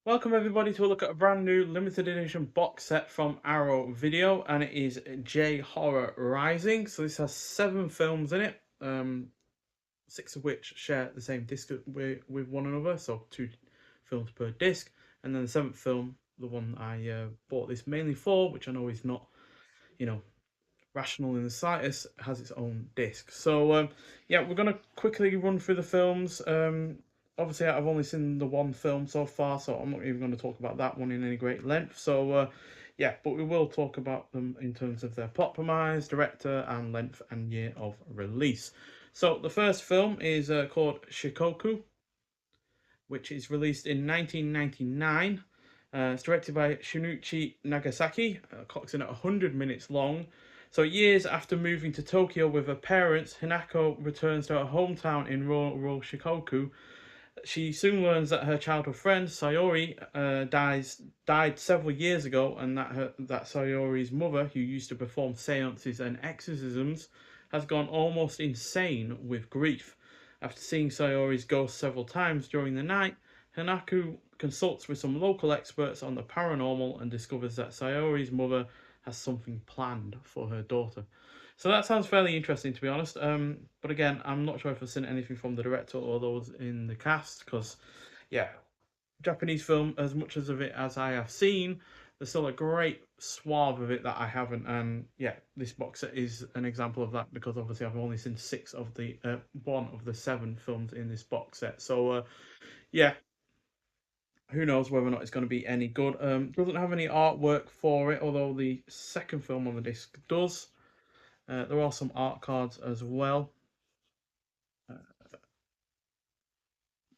Welcome everybody to a look at a brand new limited edition box set from Arrow Video, and it is J Horror Rising. So this has 7 films in it, 6 of which share the same disc with one another, so 2 films per disc. And then the 7th film, the one I bought this mainly for, which I know is not, you know, rational in the slightest, has its own disc. So yeah, we're gonna quickly run through the films. Obviously, I've only seen the one film so far, so I'm not even going to talk about that one in any great length. So yeah, but we will talk about them in terms of their plot premise, director, and length and year of release. So the first film is called Shikoku, which is released in 1999. It's directed by Shinichi Nagasaki, clocks in at 100 minutes long. So, years after moving to Tokyo with her parents, Hinako returns to her hometown in rural Shikoku. She soon learns that her childhood friend Sayori died several years ago, and that Sayori's mother, who used to perform seances and exorcisms, has gone almost insane with grief. After seeing Sayori's ghost several times during the night, Hanaku consults with some local experts on the paranormal and discovers that Sayori's mother has something planned for her daughter. So that sounds fairly interesting, to be honest. But again, I'm not sure if I've seen anything from the director or those in the cast, because yeah, Japanese film, as much as of it as I have seen, there's still a great swath of it that I haven't. And yeah, this box set is an example of that, because obviously I've only seen 1 of the 7 films in this box set. So yeah, who knows whether or not it's going to be any good. Doesn't have any artwork for it, although the second film on the disc does. There are some art cards as well, uh,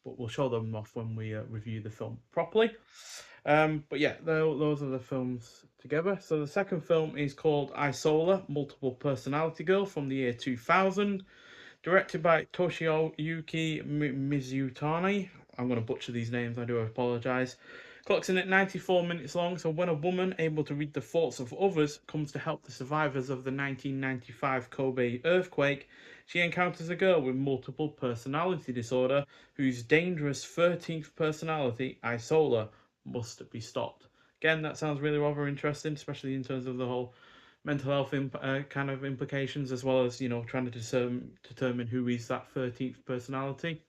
but we'll show them off when we review the film properly. But yeah, those are the films together. So the second film is called Isola, Multiple Personality Girl, from the year 2000, directed by Toshiyuki Mizutani. I'm going to butcher these names, I do apologise. Clocks in at 94 minutes long, so when a woman able to read the thoughts of others comes to help the survivors of the 1995 Kobe earthquake, she encounters a girl with multiple personality disorder whose dangerous 13th personality, Isola, must be stopped. Again, that sounds really rather interesting, especially in terms of the whole mental health kind of implications, as well as trying to determine who is that 13th personality,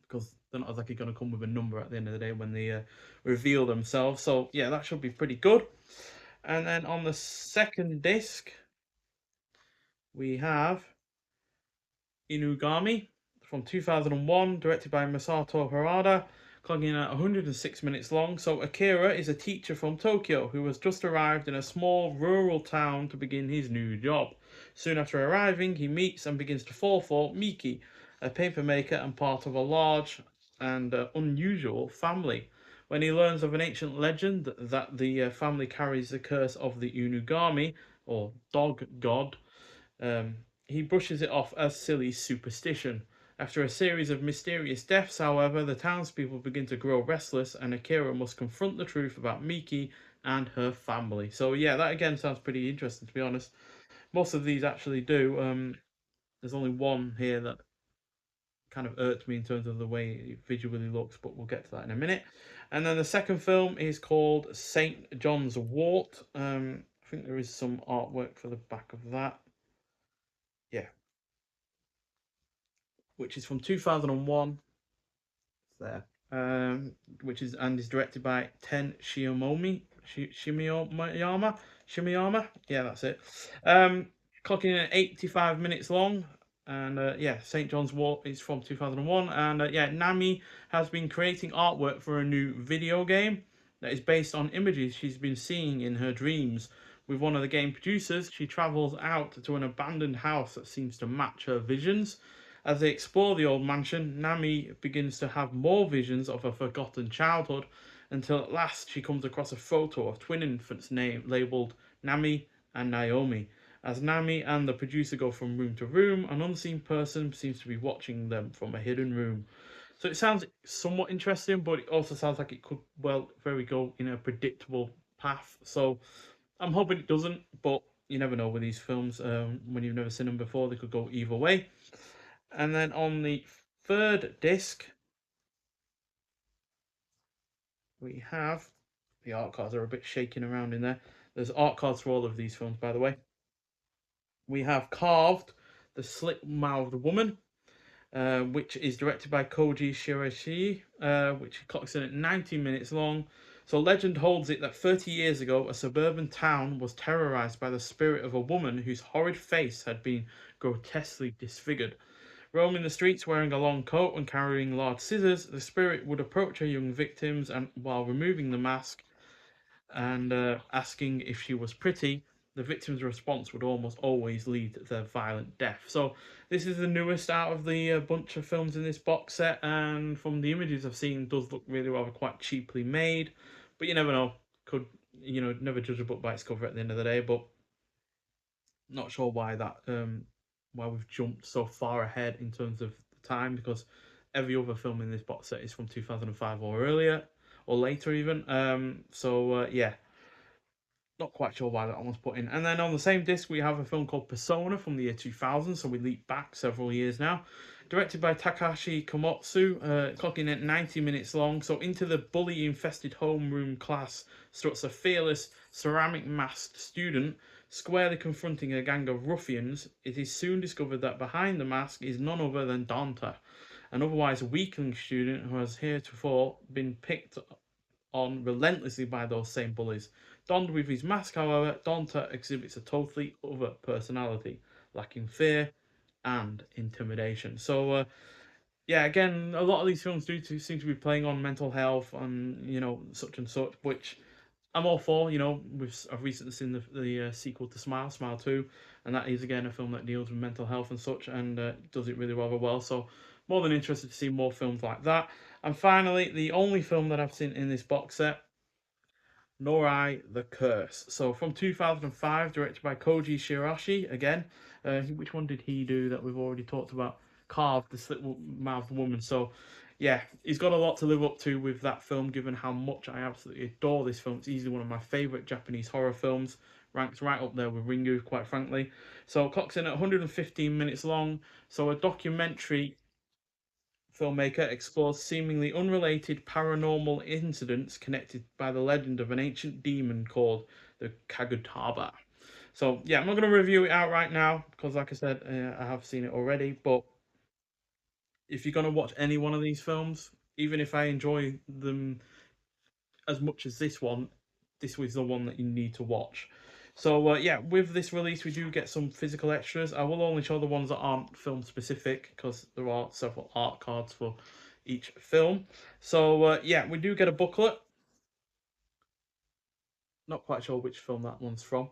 because they're not exactly going to come with a number at the end of the day when they reveal themselves. So yeah, that should be pretty good. And then on the second disc, we have Inugami from 2001, directed by Masato Harada, clocking at 106 minutes long. So Akira is a teacher from Tokyo who has just arrived in a small rural town to begin his new job. Soon after arriving, he meets and begins to fall for Miki, a papermaker and part of a large and unusual family. When he learns of an ancient legend that the family carries the curse of the Inugami, or dog god, um, he brushes it off as silly superstition. After a series of mysterious deaths, however, the townspeople begin to grow restless, and Akira must confront the truth about Miki and her family. So, yeah, that again sounds pretty interesting, to be honest. Most of these actually do. There's only one here that kind of irked me in terms of the way it visually looks, but we'll get to that in a minute. And then the second film is called St. John's Wort. I think there is some artwork for the back of that. Yeah, which is from 2001. It's there. Which is directed by Ten Shimiyama. Yeah, that's it. Clocking in at 85 minutes long. And yeah, St. John's Wort is from 2001. And yeah, Nami has been creating artwork for a new video game that is based on images she's been seeing in her dreams. With one of the game producers, she travels out to an abandoned house that seems to match her visions. As they explore the old mansion, Nami begins to have more visions of her forgotten childhood, until at last she comes across a photo of twin infants labeled Nami and Naomi. As Nami and the producer go from room to room, an unseen person seems to be watching them from a hidden room. So it sounds somewhat interesting, but it also sounds like it could well very go in a predictable path. So I'm hoping it doesn't, but you never know with these films. When you've never seen them before, they could go either way. And then on the third disc, we have the art cards are a bit shaking around in there. There's art cards for all of these films, by the way. We have Carved, the Slit-Mouthed Woman, which is directed by Koji Shiraishi, which clocks in at 90 minutes long. So legend holds it that 30 years ago, a suburban town was terrorized by the spirit of a woman whose horrid face had been grotesquely disfigured. Roaming the streets wearing a long coat and carrying large scissors, the spirit would approach her young victims and, while removing the mask, and asking if she was pretty, the victim's response would almost always lead to their violent death. So this is the newest out of the bunch of films in this box set, and from the images I've seen, does look really rather quite cheaply made. But you never know. Could never judge a book by its cover at the end of the day. But not sure why why we've jumped so far ahead in terms of the time, because every other film in this box set is from 2005 or earlier or later even. Yeah, not quite sure why that one was put in. And then on the same disc, we have a film called Persona from the year 2000, so we leap back several years now. Directed by Takashi Komotsu, clocking at 90 minutes long. So into the bully-infested homeroom class struts a fearless, ceramic-masked student, squarely confronting a gang of ruffians. It is soon discovered that behind the mask is none other than Danta, an otherwise weakling student who has heretofore been picked on relentlessly by those same bullies. Donned with his mask, however, Donta exhibits a totally other personality, lacking fear and intimidation. Yeah, again, a lot of these films do seem to be playing on mental health and such and such, which I'm all for. I've recently seen the sequel to Smile, Smile 2, and that is again a film that deals with mental health and such, and does it really rather well. So more than interested to see more films like that. And finally, the only film that I've seen in this box set, Norai the Curse. So from 2005, directed by Koji Shirashi again. Which one did he do that we've already talked about? Carved, the Slit-Mouthed Woman. So yeah, he's got a lot to live up to with that film, given how much I absolutely adore this film. It's easily one of my favourite Japanese horror films. Ranks right up there with Ringu, quite frankly. So clocks in at 115 minutes long. So a documentary filmmaker explores seemingly unrelated paranormal incidents connected by the legend of an ancient demon called the Kagutaba. So yeah, I'm not going to review it out right now because, like I said, I have seen it already. But if you're going to watch any one of these films, even if I enjoy them as much as this one, this was the one that you need to watch. So yeah, with this release, we do get some physical extras. I will only show the ones that aren't film specific because there are several art cards for each film. So yeah, we do get a booklet. Not quite sure which film that one's from.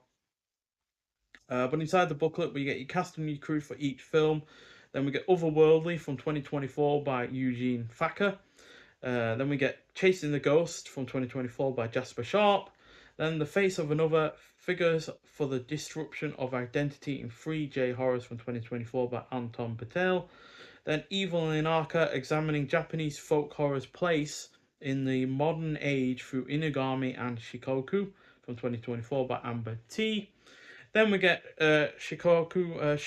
But inside the booklet, we get your cast and your crew for each film. Then we get Otherworldly from 2024 by Eugene Thacker. Then we get Chasing the Ghost from 2024 by Jasper Sharp. Then The Face of Another, Figures for the Disruption of Identity in 3J Horrors from 2024 by Anton Patel. Then Evil in Arca, examining Japanese folk horror's place in the modern age through Inugami and Shikoku from 2024 by Amber T. Then we get Shikoku,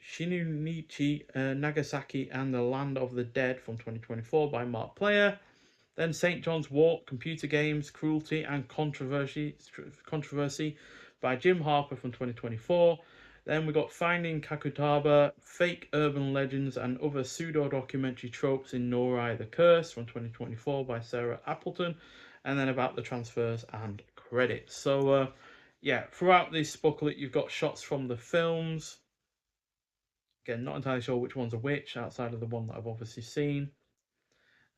Shinunichi, Nagasaki, and the Land of the Dead from 2024 by Mark Player. Then St. John's Wort, Computer Games, Cruelty and Controversy by Jim Harper from 2024. Then we got Finding Kakutaba, Fake Urban Legends and Other Pseudo-Documentary Tropes in Norai the Curse from 2024 by Sarah Appleton. And then About the Transfers and Credits. So yeah, throughout this booklet, you've got shots from the films. Again, not entirely sure which ones are which, outside of the one that I've obviously seen.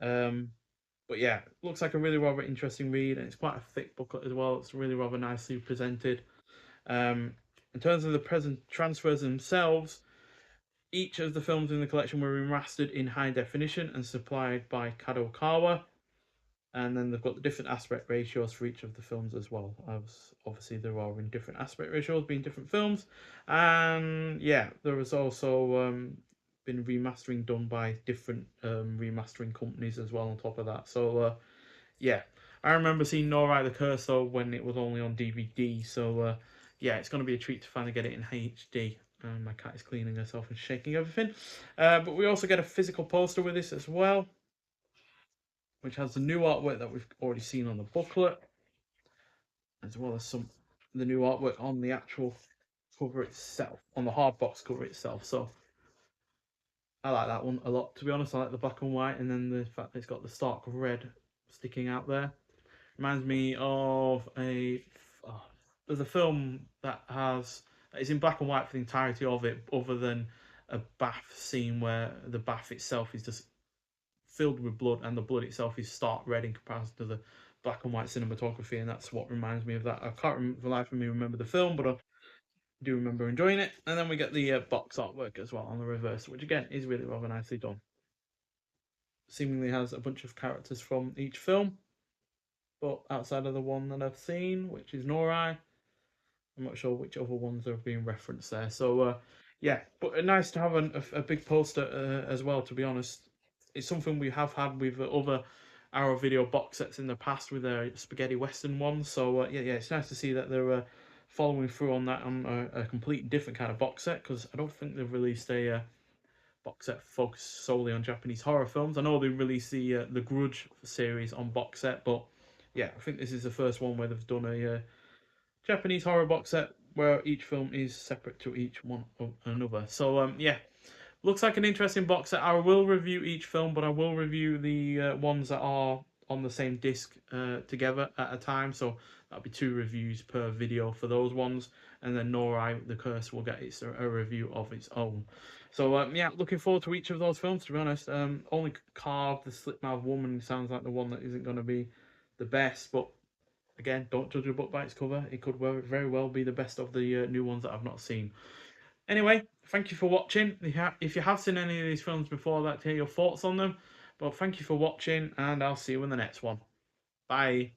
But yeah, looks like a really rather interesting read, and it's quite a thick booklet as well. It's really rather nicely presented. In terms of the present transfers themselves, each of the films in the collection were remastered in high definition and supplied by Kadokawa. And then they've got the different aspect ratios for each of the films as well. As obviously there are in different aspect ratios being different films. And yeah, there has also been remastering done by different remastering companies as well on top of that. So yeah, I remember seeing Norai the Curse though when it was only on DVD. So yeah, it's going to be a treat to finally get it in HD. My cat is cleaning herself and shaking everything. But we also get a physical poster with this as well. which has the new artwork that we've already seen on the booklet, as well as the new artwork on the actual cover itself, on the hard box cover itself. So I like that one a lot, to be honest. I like the black and white, and then the fact that it's got the stark red sticking out there. Reminds me of oh, there's a film that has, it's in black and white for the entirety of it, other than a bath scene where the bath itself is just filled with blood, and the blood itself is stark red in comparison to the black and white cinematography, and that's what reminds me of that. I can't for the life of me remember the film, but I do remember enjoying it. And then we get the box artwork as well on the reverse, which again is really rather nicely done. Seemingly has a bunch of characters from each film, but outside of the one that I've seen, which is Norai, I'm not sure which other ones are being referenced there. So yeah, but nice to have a big poster as well. To be honest, it's something we have had with other Arrow Video box sets in the past with their spaghetti western ones. So yeah, it's nice to see that they're following through on that on a completely different kind of box set, because I don't think they've released a box set focused solely on Japanese horror films. I know they released the Grudge series on box set, but yeah, I think this is the first one where they've done a Japanese horror box set where each film is separate to each one of another. So yeah, looks like an interesting box set. I will review each film, but I will review the ones that are on the same disc together at a time. So that'll be 2 reviews per video for those ones, and then Norai the Curse will get a review of its own. So yeah, looking forward to each of those films. To be honest, only Carved, the Slit-Mouthed Woman sounds like the one that isn't going to be the best, but again, don't judge a book by its cover. It could very well be the best of the new ones that I've not seen. Anyway, thank you for watching. If you have seen any of these films before, I'd like to hear your thoughts on them. But thank you for watching, and I'll see you in the next one. Bye.